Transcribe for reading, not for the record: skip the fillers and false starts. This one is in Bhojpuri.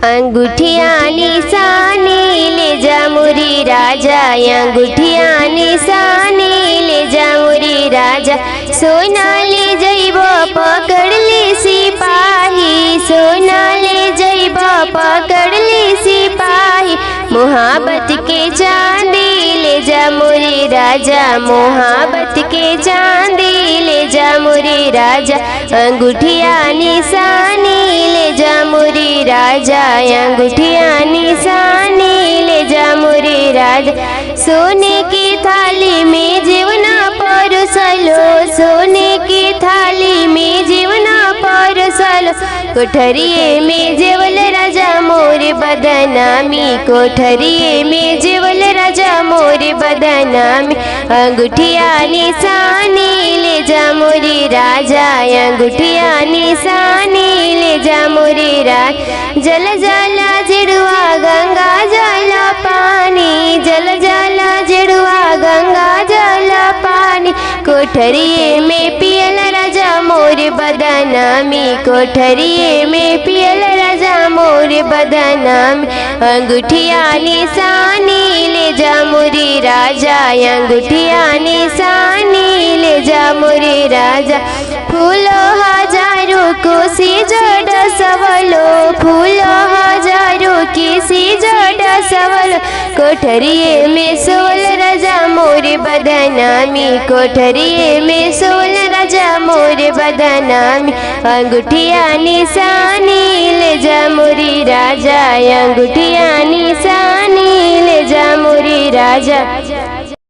अंगूठिया निशानी ले जा मोरी राजा, अंगूठिया निशानी ले जा मोरी राजा। सोना ले जइबो पकड़ ले सिपाही, सोना ले जइबो पकड़ ले सिपाही। मोहब्बत के चांदी ले जा मोरी राजा, मोहब्बत के चांदी ले जा मोरी राजा। अंगूठिया निशानी ले जा मोरी राजा, अंगूठिया निशानी ले जा मोरी राजा। सोने की थाली में जीवना परोसलो, सोने की थाली में जीवना परोसलो। कोठरिये में जेवल राजा मोर बदनामी, कोठरिये में जेवल राजा मोर बदनामी। अंगूठिया निशानी ले जा मोरी राजा, अंगूठिया निशानी ले जा मोरी राजा। जल जला जड़ुआ गंगा जल पानी, जल जला जड़ुआ गंगा जल पानी। कोठरिये में पियल राजा मोर बदनामी, कोठरिये में पियल राजा मोर बदनामी। अंगूठिया निशानी ले जा मोरी राजा, अंगूठिया निशानी ले जा मोरी राजा। फूलो हजारों को सी जोड़ सवलो, फूलो हजारों की सी जोड़ सवलो। कोठरिये में सोल राजा मोर बदनामी, कोठरिये में सोल राजा मोर बदनामी। अंगूठिया निशानी ले जा मोरी राजा, अंगूठिया निशानी ले जा मोरी राजा।